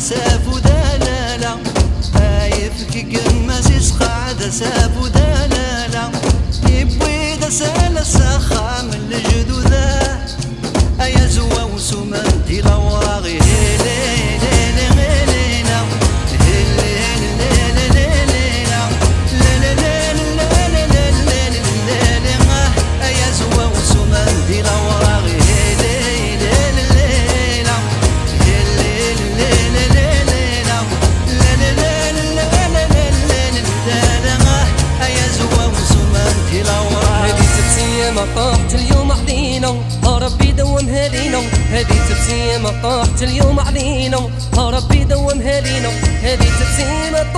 سافو دلالا يفكك المسيس قاعدة سافو دلالا يبوي دا سالا ساخا من الجدودا أيا زوا وسومان دي لوراغي طاحت اليوم علينا ربي دومها لينا، هذه تبسيمة طاحت اليوم علينا ربي دومها لينا، هذه تبسيمة